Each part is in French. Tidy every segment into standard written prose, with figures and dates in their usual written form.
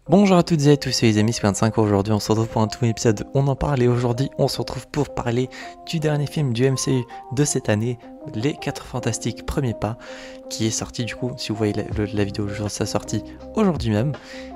Bonjour à toutes et à tous, c'est les amis, c'est 25. Aujourd'hui on se retrouve pour un tout épisode On en parle et aujourd'hui on se retrouve pour parler du dernier film du MCU de cette année, Les 4 Fantastiques Premier Pas, qui est sorti du coup, si vous voyez la vidéo de sa sortie aujourd'hui même,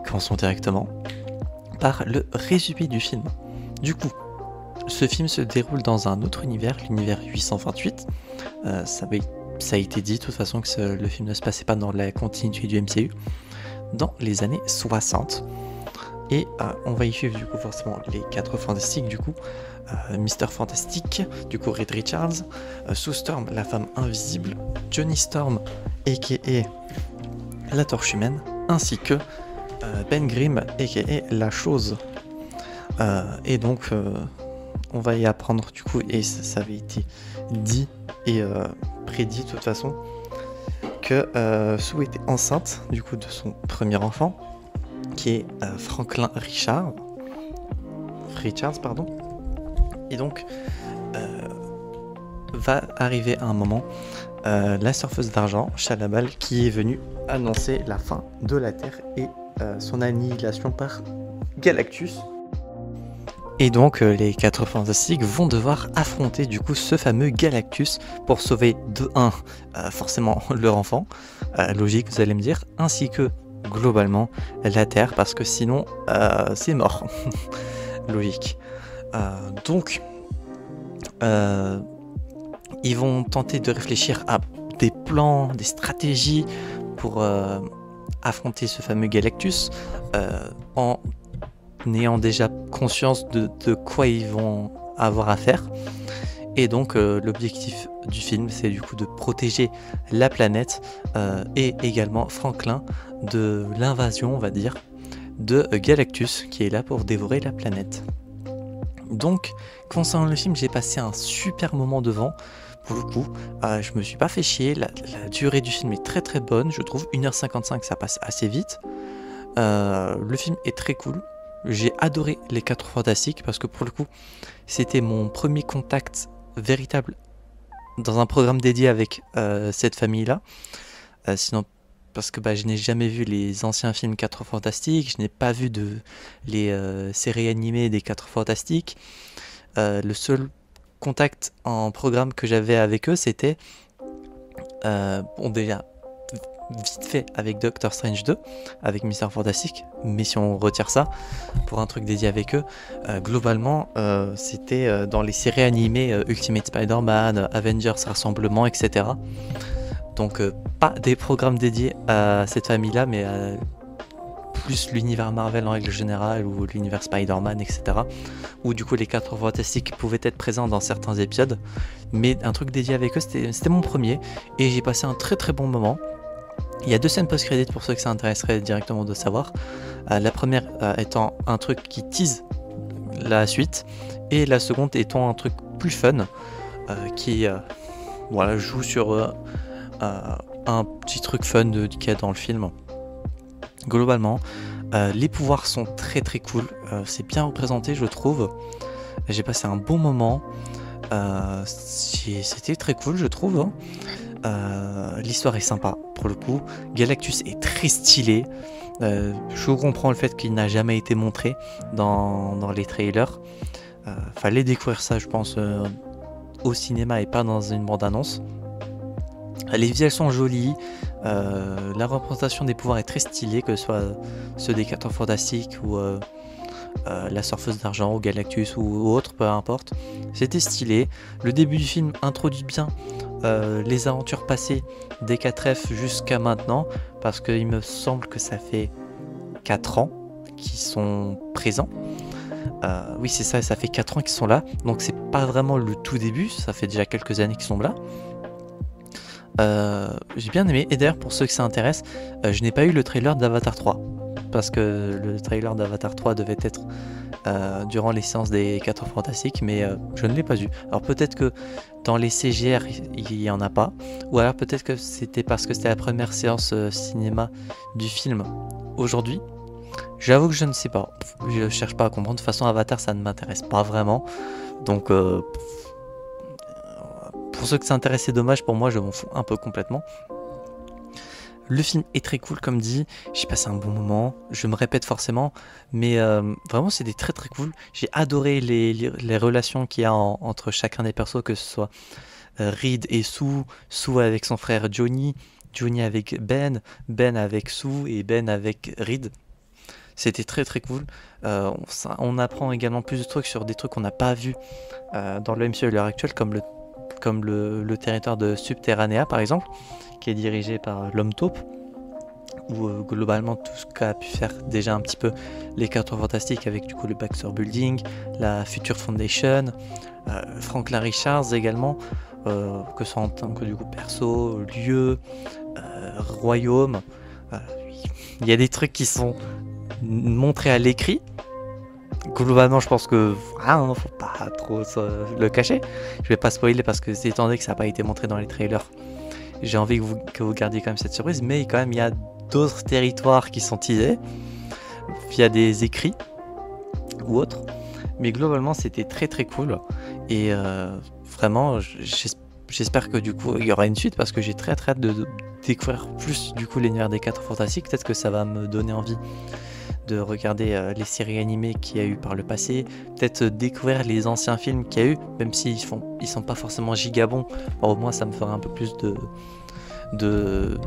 commençons directement par le résumé du film. Du coup, ce film se déroule dans un autre univers, l'univers 828. Ça a été dit de toute façon que le film ne se passait pas dans la continuité du MCU, dans les années 60. Et on va y suivre du coup forcément les 4 fantastiques du coup. Mister Fantastic, du coup Reed Richards, Sue Storm, la femme invisible, Johnny Storm, a.k.a. la torche humaine, ainsi que Ben Grimm, a.k.a. la chose. Et donc on va y apprendre du coup, et ça avait été dit et prédit de toute façon, que Sue était enceinte du coup de son premier enfant, qui est Franklin Richards, pardon. Et donc va arriver à un moment la surfeuse d'argent, Chalabal, qui est venue annoncer la fin de la Terre et son annihilation par Galactus. Et donc les 4 fantastiques vont devoir affronter du coup ce fameux Galactus pour sauver de 1 forcément leur enfant, logique vous allez me dire, ainsi que globalement la Terre, parce que sinon c'est mort. Logique. Donc ils vont tenter de réfléchir à des plans, des stratégies pour affronter ce fameux Galactus, en ayant déjà conscience de quoi ils vont avoir à faire. Et donc l'objectif du film, c'est du coup de protéger la planète et également Franklin de l'invasion, on va dire, de Galactus, qui est là pour dévorer la planète. Donc concernant le film, j'ai passé un super moment devant. Pour le coup, je me suis pas fait chier. La durée du film est très très bonne, je trouve. 1h55, ça passe assez vite. Le film est très cool. J'ai adoré les 4 fantastiques parce que pour le coup, c'était mon premier contact véritable dans un programme dédié avec cette famille-là. Sinon, parce que je n'ai jamais vu les anciens films 4 fantastiques, je n'ai pas vu les séries animées des 4 fantastiques. Le seul contact en programme que j'avais avec eux, c'était déjà vite fait avec Doctor Strange 2, avec Mister Fantastic, mais si on retire ça pour un truc dédié avec eux, globalement c'était dans les séries animées Ultimate Spider-Man, Avengers Rassemblement, etc. Donc pas des programmes dédiés à cette famille-là, mais plus l'univers Marvel en règle générale, ou l'univers Spider-Man, etc. Où du coup les 4 fantastiques pouvaient être présents dans certains épisodes, mais un truc dédié avec eux, c'était mon premier, et j'ai passé un très très bon moment. Il y a 2 scènes post-crédit pour ceux que ça intéresserait directement de savoir. La première étant un truc qui tease la suite, et la seconde étant un truc plus fun qui joue sur un petit truc fun qu'il y a dans le film. Globalement, les pouvoirs sont très très cool, c'est bien représenté je trouve. J'ai passé un bon moment, c'était très cool je trouve, hein. L'histoire est sympa pour le coup. Galactus est très stylé. Je comprends le fait qu'il n'a jamais été montré dans les trailers. Fallait découvrir ça, je pense, au cinéma et pas dans une bande-annonce. Les visuels sont jolis. La représentation des pouvoirs est très stylée, que ce soit ceux des 4 fantastiques ou la surfeuse d'argent ou Galactus ou autre, peu importe. C'était stylé. Le début du film introduit bien les aventures passées des 4F jusqu'à maintenant, parce qu'il me semble que ça fait 4 ans qu'ils sont présents. Oui c'est ça, ça fait 4 ans qu'ils sont là, donc c'est pas vraiment le tout début, ça fait déjà quelques années qu'ils sont là. J'ai bien aimé, et d'ailleurs pour ceux que ça intéresse, je n'ai pas eu le trailer d'Avatar 3, parce que le trailer d'Avatar 3 devait être durant les séances des 4 fantastiques, mais je ne l'ai pas eu. Alors peut-être que dans les CGR il y en a pas, ou alors peut-être que c'était parce que c'était la première séance cinéma du film aujourd'hui. J'avoue que je ne sais pas, je cherche pas à comprendre. De toute façon Avatar ça ne m'intéresse pas vraiment, donc pour ceux que ça intéresse c'est dommage, pour moi je m'en fous un peu complètement. Le film est très cool comme dit, j'ai passé un bon moment, je me répète forcément, mais vraiment c'était très très cool. J'ai adoré les relations qu'il y a entre chacun des persos, que ce soit Reed et Sue, Sue avec son frère Johnny, Johnny avec Ben, Ben avec Sue et Ben avec Reed. C'était très très cool. On apprend également plus de trucs sur des trucs qu'on n'a pas vus dans le MCU à l'heure actuelle, comme le territoire de Subterranea par exemple, qui est dirigé par l'homme taupe, ou globalement tout ce qu'a pu faire déjà un petit peu les 4 fantastiques avec du coup le Baxter Building, la Future Foundation, Franklin Richards également, que ce soit en tant que du coup perso, lieu, royaume. euh, Il y a des trucs qui sont montrés à l'écrit. Globalement, je pense que faut pas trop le cacher. Je vais pas spoiler parce que c'est étant donné que ça n'a pas été montré dans les trailers. J'ai envie que vous gardiez quand même cette surprise, mais quand même il y a d'autres territoires qui sont teasés via des écrits ou autres. Mais globalement, c'était très très cool et vraiment, j'espère que du coup il y aura une suite parce que j'ai très très hâte de découvrir plus du coup l'univers des 4 fantastiques. Peut-être que ça va me donner envie de regarder les séries animées qu'il y a eu par le passé, peut-être découvrir les anciens films qu'il y a eu, même s'ils sont pas forcément gigabons. Au moins ça me fera un peu plus de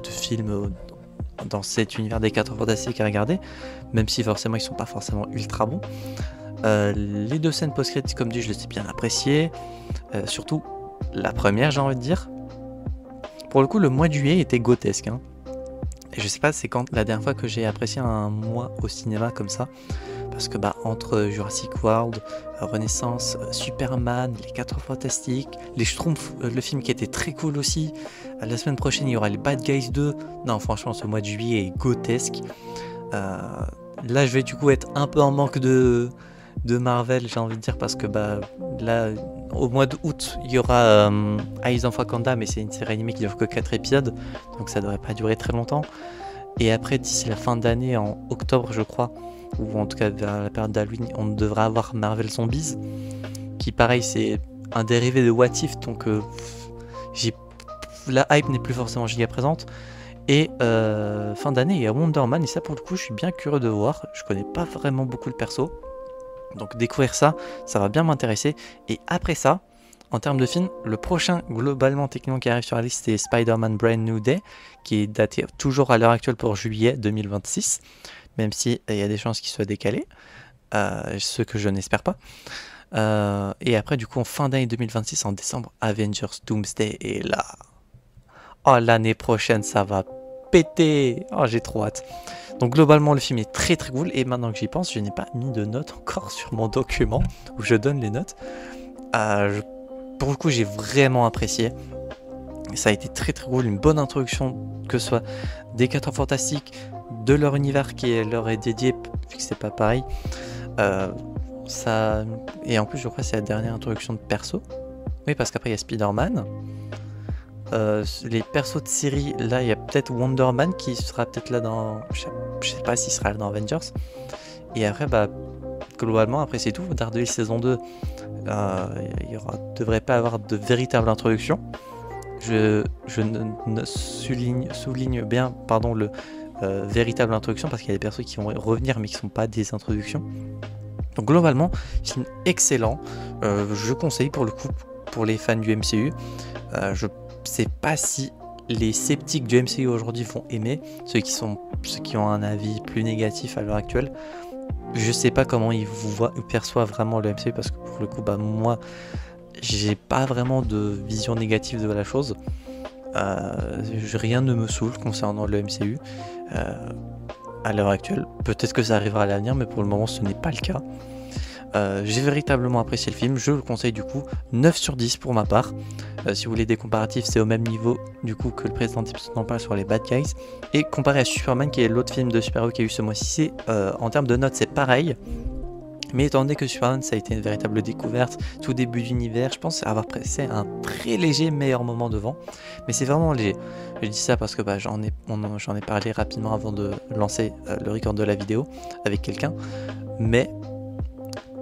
films dans cet univers des 4 fantastiques à regarder, même si forcément ils sont pas forcément ultra bons. Les 2 scènes post-crédits, comme dit, je les ai bien appréciées, surtout la première, j'ai envie de dire. Pour le coup, le mois de juillet était grotesque, hein. Et je sais pas, c'est quand la dernière fois que j'ai apprécié un mois au cinéma comme ça, parce que entre Jurassic World, Renaissance, Superman, les 4 fantastiques, les Schtroumpfs, le film qui était très cool aussi. La semaine prochaine il y aura les Bad Guys 2. Non, franchement, ce mois de juillet est grotesque. Là je vais du coup être un peu en manque de Marvel, j'ai envie de dire, parce que là au mois d'août il y aura Eyes of Wakanda, mais c'est une série animée qui dure que 4 épisodes, donc ça devrait pas durer très longtemps. Et après, d'ici la fin d'année, en octobre je crois, ou en tout cas vers la période d'Halloween, on devrait avoir Marvel Zombies, qui pareil c'est un dérivé de What If, donc la hype n'est plus forcément giga présente. Et fin d'année il y a Wonder Man, et ça pour le coup je suis bien curieux de voir. Je connais pas vraiment beaucoup le perso, donc découvrir ça va bien m'intéresser. Et après ça, en termes de film, le prochain globalement techniquement qui arrive sur la liste, c'est Spider-Man Brand New Day, qui est daté toujours à l'heure actuelle pour juillet 2026, même si il y a des chances qu'il soit décalé, ce que je n'espère pas. Et après du coup en fin d'année 2026, en décembre, Avengers Doomsday est là. Oh, l'année prochaine ça va péter. Oh, j'ai trop hâte. Donc globalement le film est très très cool, et maintenant que j'y pense, je n'ai pas mis de notes encore sur mon document où je donne les notes. Pour le coup j'ai vraiment apprécié. Ça a été très très cool, une bonne introduction, que ce soit des 4 fantastiques, de leur univers qui leur est dédié, vu que c'est pas pareil. Et en plus je crois que c'est la dernière introduction de perso. Oui, parce qu'après il y a Spider-Man. Les persos de série, là il y a peut-être Wonder Man qui sera peut-être là dans... Je sais pas s'il sera là dans Avengers. Et après globalement après c'est tout. Daredevil saison 2, il devrait pas avoir de véritable introduction. Je souligne bien le véritable introduction, parce qu'il y a des persos qui vont revenir mais qui sont pas des introductions. Donc globalement film excellent, je conseille pour le coup pour les fans du MCU. Je sais pas si les sceptiques du MCU aujourd'hui vont aimer, ceux qui ont un avis plus négatif à l'heure actuelle. Je sais pas comment ils perçoivent vraiment le MCU, parce que pour le coup moi j'ai pas vraiment de vision négative de la chose. Rien ne me saoule concernant le MCU à l'heure actuelle. Peut-être que ça arrivera à l'avenir, mais pour le moment ce n'est pas le cas. J'ai véritablement apprécié le film, je le conseille du coup 9 sur 10 pour ma part. Si vous voulez des comparatifs, c'est au même niveau du coup que le précédent épisode en parle sur les Bad Guys. Et comparé à Superman, qui est l'autre film de super-héros qu'il y a eu ce mois-ci, en termes de notes c'est pareil. Mais étant donné que Superman ça a été une véritable découverte, tout début d'univers, je pense avoir passé un très léger meilleur moment devant. Mais c'est vraiment léger. Je dis ça parce que j'en ai parlé rapidement avant de lancer le record de la vidéo avec quelqu'un. Mais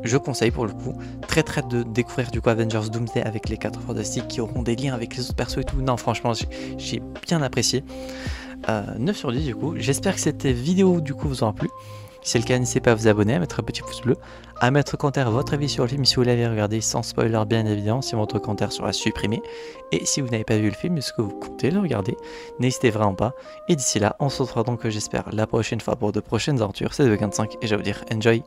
je conseille pour le coup, très très de découvrir du coup Avengers Doomsday avec les 4 fantastiques qui auront des liens avec les autres persos et tout. Non, franchement j'ai bien apprécié. 9 sur 10 du coup. J'espère que cette vidéo du coup vous aura plu. Si c'est le cas, n'hésitez pas à vous abonner, à mettre un petit pouce bleu, à mettre en commentaire votre avis sur le film si vous l'avez regardé sans spoiler bien évidemment, si votre commentaire sera supprimé. Et si vous n'avez pas vu le film, est-ce que vous comptez le regarder? N'hésitez vraiment pas. Et d'ici là, on se retrouvera donc j'espère la prochaine fois pour de prochaines aventures. C'est The 25 et je vais vous dire enjoy.